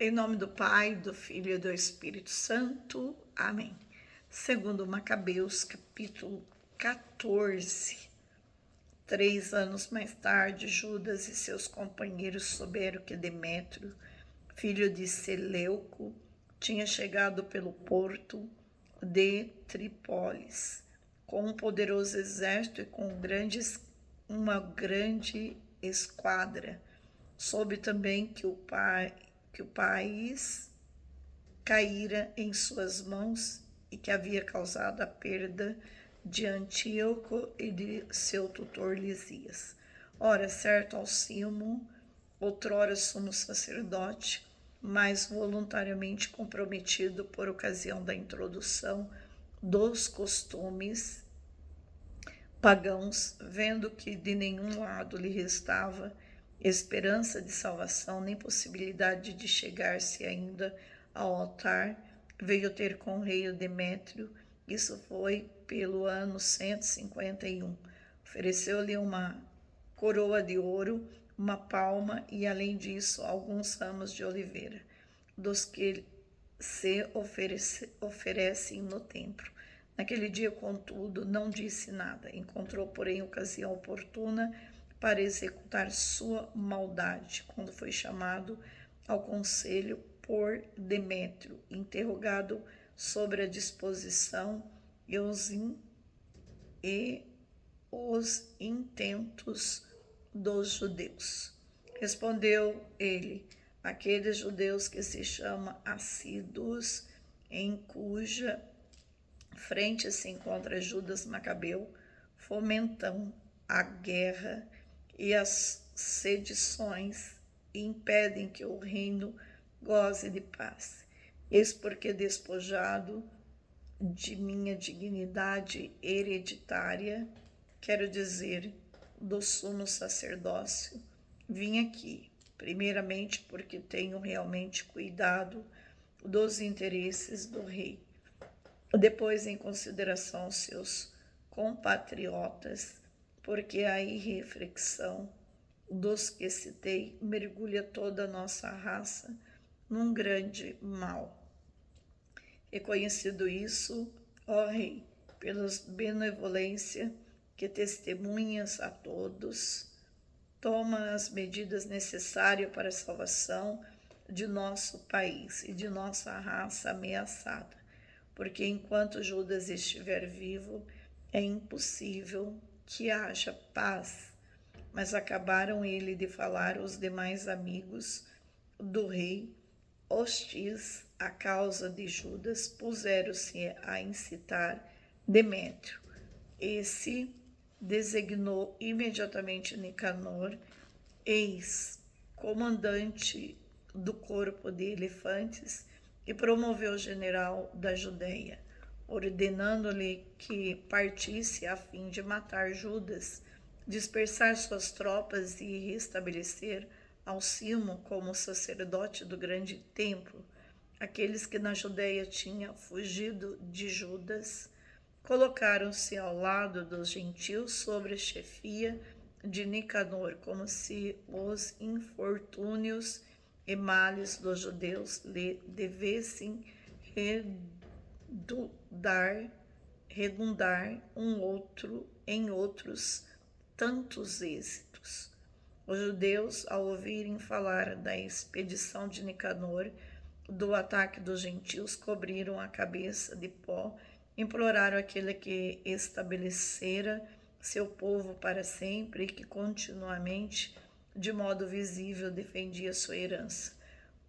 Em nome do Pai, do Filho e do Espírito Santo. Amém. Segundo Macabeus, capítulo 14. 3 anos mais tarde, Judas e seus companheiros souberam que Demétrio, filho de Seleuco, tinha chegado pelo porto de Trípolis, com um poderoso exército e com uma grande esquadra. Soube também que o país caíra em suas mãos e que havia causado a perda de Antíoco e de seu tutor Lisias. Ora, certo Alcimo, outrora sumo sacerdote, mas voluntariamente comprometido por ocasião da introdução dos costumes pagãos, vendo que de nenhum lado lhe restava esperança de salvação, nem possibilidade de chegar-se ainda ao altar, veio ter com o rei Demétrio. Isso foi pelo ano 151. Ofereceu-lhe uma coroa de ouro, uma palma e, além disso, alguns ramos de oliveira, dos que se oferecem no templo. Naquele dia, contudo, não disse nada. Encontrou, porém, ocasião oportuna para executar sua maldade, quando foi chamado ao conselho por Demétrio, interrogado sobre a disposição e os intentos dos judeus. Respondeu ele: aqueles judeus que se chamam assíduos, em cuja frente se encontra Judas Macabeu, fomentam a guerra e as sedições e impedem que o reino goze de paz. Eis porque, despojado de minha dignidade hereditária, quero dizer, do sumo sacerdócio, vim aqui, primeiramente porque tenho realmente cuidado dos interesses do rei, depois em consideração aos seus compatriotas, porque a irreflexão dos que citei mergulha toda a nossa raça num grande mal. Reconhecido isso, ó Rei, pela benevolência que testemunhas a todos, toma as medidas necessárias para a salvação de nosso país e de nossa raça ameaçada, porque enquanto Judas estiver vivo, é impossível que haja paz. Mas acabaram ele de falar os demais amigos do rei, hostis à causa de Judas, puseram-se a incitar Demétrio. Esse designou imediatamente Nicanor, ex-comandante do corpo de elefantes, e promoveu o general da Judéia, ordenando-lhe que partisse a fim de matar Judas, dispersar suas tropas e restabelecer Alcimo como sacerdote do grande templo. Aqueles que na Judéia tinham fugido de Judas colocaram-se ao lado dos gentios sobre a chefia de Nicanor, como se os infortúnios e males dos judeus lhe devessem redundar em outros tantos êxitos. Os judeus, ao ouvirem falar da expedição de Nicanor, do ataque dos gentios, cobriram a cabeça de pó, imploraram aquele que estabelecera seu povo para sempre e que continuamente, de modo visível, defendia sua herança.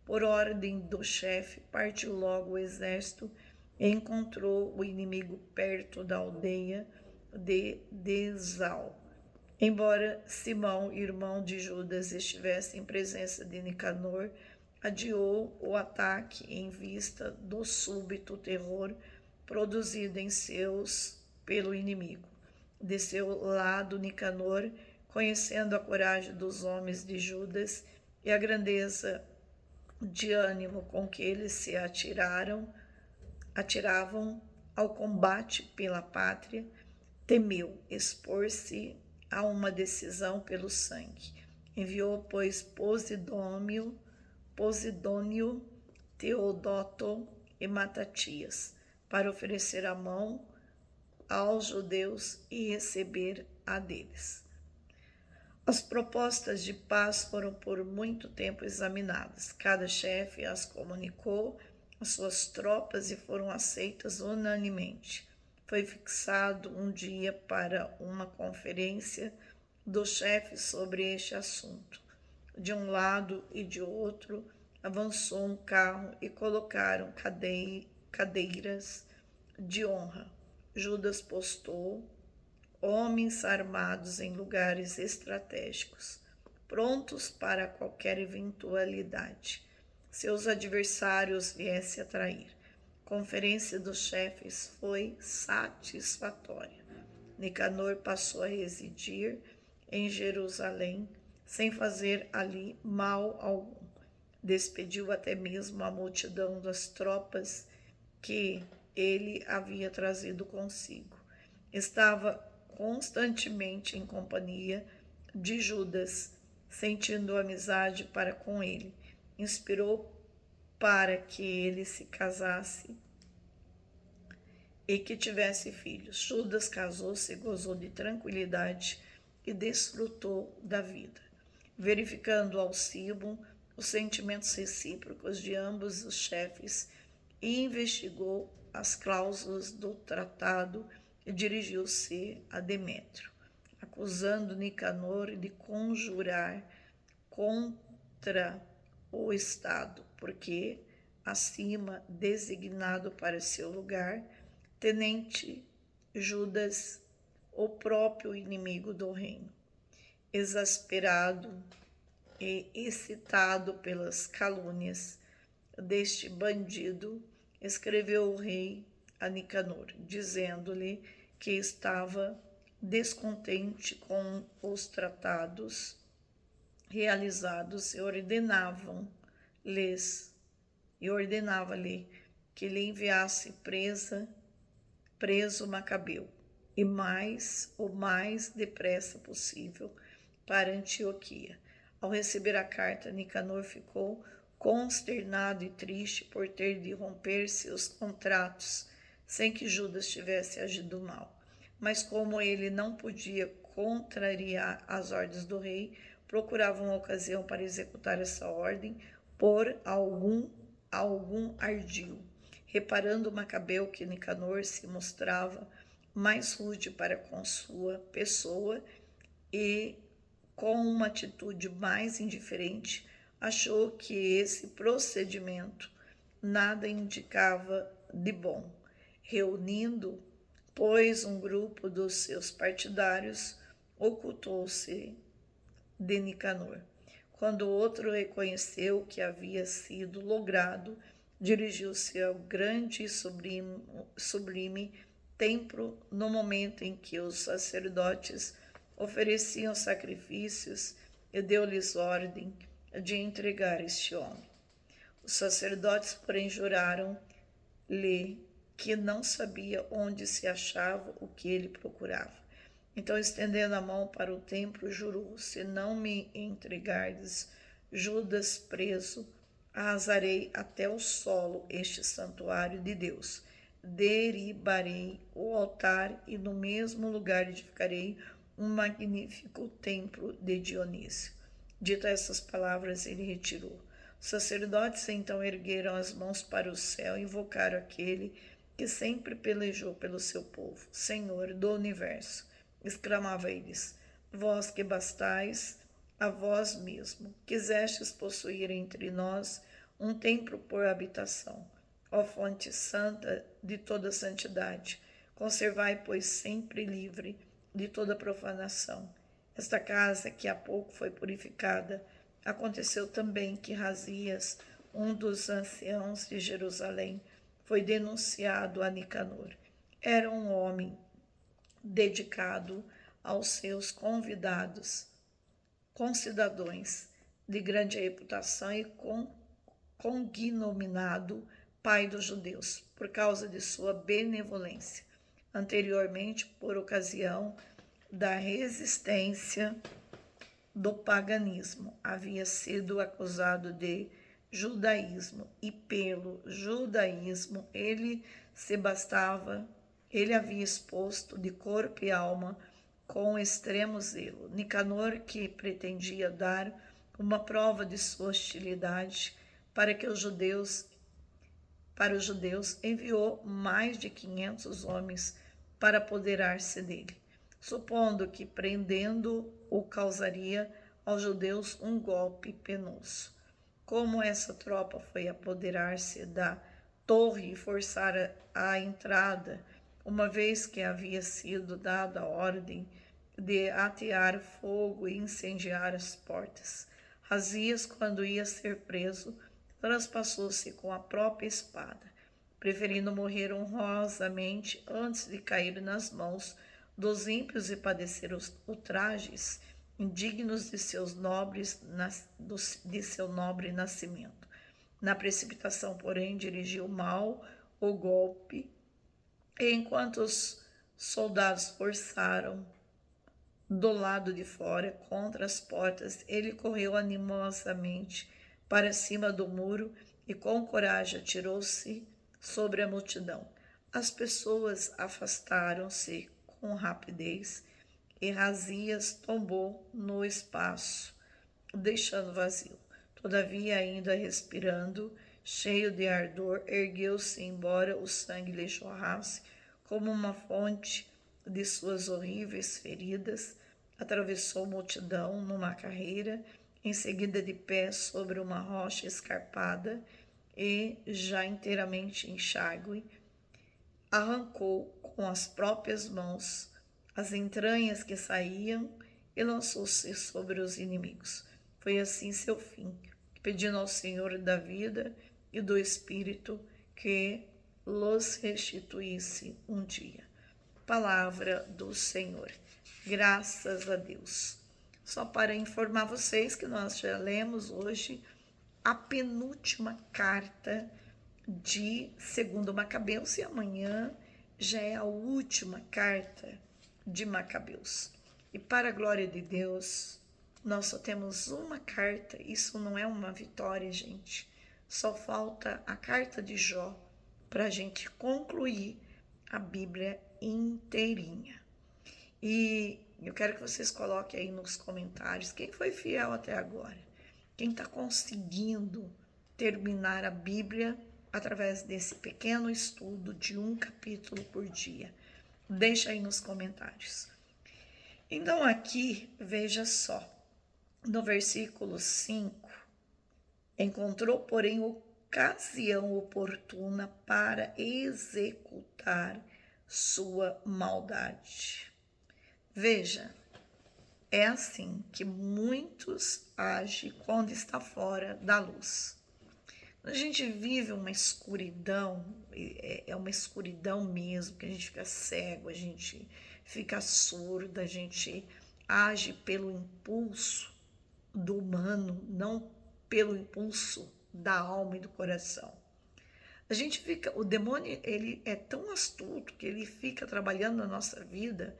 Por ordem do chefe, partiu logo o exército e encontrou o inimigo perto da aldeia de Desal. Embora Simão, irmão de Judas, estivesse em presença de Nicanor, adiou o ataque em vista do súbito terror produzido em seus pelo inimigo. De seu lado, Nicanor, conhecendo a coragem dos homens de Judas e a grandeza de ânimo com que eles se atiravam ao combate pela pátria, temeu expor-se a uma decisão pelo sangue. Enviou, pois, Posidônio, Teodoto e Matatias, para oferecer a mão aos judeus e receber a deles. As propostas de paz foram por muito tempo examinadas. Cada chefe as comunicou às suas tropas e foram aceitas unanimemente. Foi fixado um dia para uma conferência dos chefes sobre este assunto. De um lado e de outro avançou um carro e colocaram cadeiras de honra. Judas postou homens armados em lugares estratégicos, prontos para qualquer eventualidade, se os adversários viessem a trair. A conferência dos chefes foi satisfatória. Nicanor passou a residir em Jerusalém, sem fazer ali mal algum. Despediu até mesmo a multidão das tropas que ele havia trazido consigo. Estava constantemente em companhia de Judas, sentindo amizade para com ele. Inspirou para que ele se casasse e que tivesse filhos. Judas casou-se, gozou de tranquilidade e desfrutou da vida. Verificando ao cibo os sentimentos recíprocos de ambos os chefes e investigou as cláusulas do tratado, e dirigiu-se a Demétrio, acusando Nicanor de conjurar contra o Estado, porque, acima designado para seu lugar, tenente Judas, o próprio inimigo do reino. Exasperado e excitado pelas calúnias deste bandido, escreveu o rei a Nicanor, dizendo-lhe que estava descontente com os tratados realizados e ordenava-lhe que lhe enviasse preso Macabeu, e o mais depressa possível para Antioquia. Ao receber a carta, Nicanor ficou consternado e triste por ter de romper seus contratos sem que Judas tivesse agido mal. Mas como ele não podia contrariar as ordens do rei, procurava uma ocasião para executar essa ordem por algum ardil. Reparando Macabeu que Nicanor se mostrava mais rude para com sua pessoa e com uma atitude mais indiferente, achou que esse procedimento nada indicava de bom. Reunindo, pois, um grupo dos seus partidários, ocultou-se de Nicanor. Quando o outro reconheceu que havia sido logrado, dirigiu-se ao grande e sublime templo no momento em que os sacerdotes ofereciam sacrifícios e deu-lhes ordem de entregar este homem. Os sacerdotes, porém, juraram-lhe que não sabia onde se achava o que ele procurava. Então, estendendo a mão para o templo, jurou: se não me entregardes Judas preso, arrasarei até o solo este santuário de Deus. Derribarei o altar e no mesmo lugar edificarei um magnífico templo de Dionísio. Dito essas palavras, ele retirou. Os sacerdotes então ergueram as mãos para o céu e invocaram aquele que sempre pelejou pelo seu povo. Senhor do universo, exclamava eles, vós que bastais a vós mesmo, quisestes possuir entre nós um templo por habitação. Ó fonte santa de toda santidade, conservai, pois, sempre livre de toda profanação esta casa que há pouco foi purificada. Aconteceu também que Razias, um dos anciãos de Jerusalém, foi denunciado a Nicanor. Era um homem dedicado aos seus concidadãos de grande reputação e cognominado pai dos judeus, por causa de sua benevolência. Anteriormente, por ocasião da resistência do paganismo, havia sido acusado de judaísmo, e pelo judaísmo ele havia exposto de corpo e alma com extremo zelo. Nicanor, que pretendia dar uma prova de sua hostilidade para os judeus, enviou mais de 500 homens para apoderar-se dele, supondo que prendendo-o causaria aos judeus um golpe penoso. Como essa tropa foi apoderar-se da torre e forçar a entrada, uma vez que havia sido dada a ordem de atear fogo e incendiar as portas, Rasias, quando ia ser preso, transpassou-se com a própria espada, preferindo morrer honrosamente antes de cair nas mãos dos ímpios e padecer os ultrajes indignos de seu nobre nascimento. Na precipitação, porém, dirigiu mal o golpe, e enquanto os soldados forçaram do lado de fora contra as portas, ele correu animosamente para cima do muro e com coragem atirou-se sobre a multidão. As pessoas afastaram-se com rapidez e Rasias tombou no espaço, deixando vazio. Todavia, ainda respirando, cheio de ardor, ergueu-se, embora o sangue lhe jorrasse como uma fonte de suas horríveis feridas, atravessou a multidão numa carreira, em seguida de pé sobre uma rocha escarpada e, já inteiramente enxágue, arrancou com as próprias mãos as entranhas que saíam e lançou-se sobre os inimigos. Foi assim seu fim, pedindo ao Senhor da vida e do Espírito que los restituísse um dia. Palavra do Senhor. Graças a Deus. Só para informar vocês que nós já lemos hoje a penúltima carta de 2 Macabeus e amanhã já é a última carta de Macabeus. E para a glória de Deus, nós só temos uma carta, isso não é uma vitória, gente. Só falta a carta de Jó para a gente concluir a Bíblia inteirinha. E eu quero que vocês coloquem aí nos comentários quem foi fiel até agora, quem está conseguindo terminar a Bíblia através desse pequeno estudo de um capítulo por dia. Deixa aí nos comentários. Então aqui, veja só, no versículo 5, encontrou, porém, ocasião oportuna para executar sua maldade. Veja, é assim que muitos agem quando está fora da luz. A gente vive uma escuridão, é uma escuridão mesmo, que a gente fica cego, a gente fica surdo, a gente age pelo impulso do humano, não pelo impulso da alma e do coração. O demônio, ele é tão astuto que ele fica trabalhando na nossa vida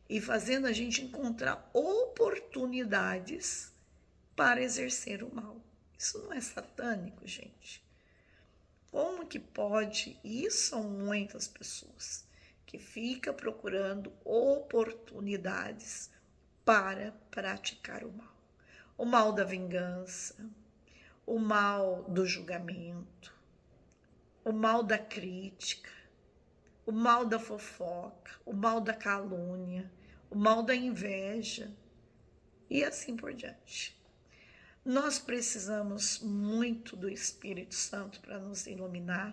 e fazendo a gente encontrar oportunidades para exercer o mal. Isso não é satânico, gente? Como que pode? E são muitas pessoas que ficam procurando oportunidades para praticar o mal. O mal da vingança, o mal do julgamento, o mal da crítica, o mal da fofoca, o mal da calúnia, o mal da inveja e assim por diante. Nós precisamos muito do Espírito Santo para nos iluminar,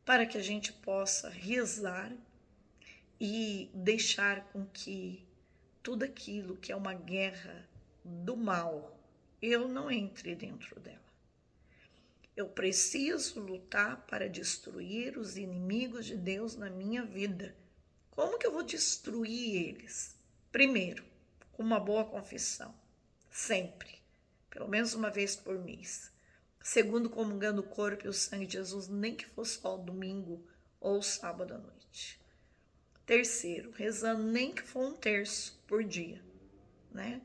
para que a gente possa rezar e deixar com que tudo aquilo que é uma guerra do mal, eu não entre dentro dela. Eu preciso lutar para destruir os inimigos de Deus na minha vida. Como que eu vou destruir eles? Primeiro, com uma boa confissão, sempre, pelo menos uma vez por mês. Segundo, comungando o corpo e o sangue de Jesus, nem que fosse só domingo ou sábado à noite. Terceiro, rezando nem que for um terço por dia, né?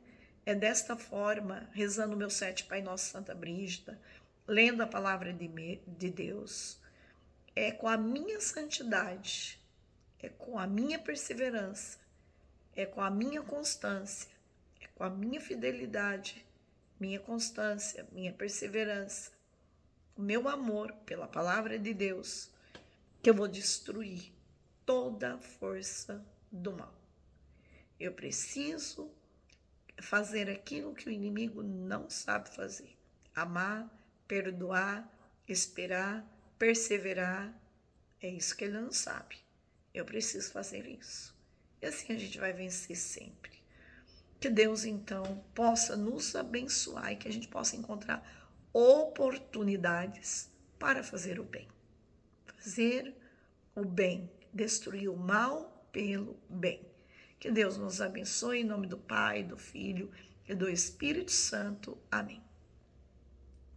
É desta forma, rezando o meu 7 Pai Nosso, Santa Brígida, lendo a palavra de Deus, é com a minha santidade, é com a minha perseverança, é com a minha constância, é com a minha fidelidade, minha constância, minha perseverança, o meu amor pela palavra de Deus, que eu vou destruir toda a força do mal. Eu preciso fazer aquilo que o inimigo não sabe fazer: amar, perdoar, esperar, perseverar. É isso que ele não sabe. Eu preciso fazer isso. E assim a gente vai vencer sempre. Que Deus, então, possa nos abençoar e que a gente possa encontrar oportunidades para fazer o bem. Fazer o bem, destruir o mal pelo bem. Que Deus nos abençoe em nome do Pai, do Filho e do Espírito Santo. Amém.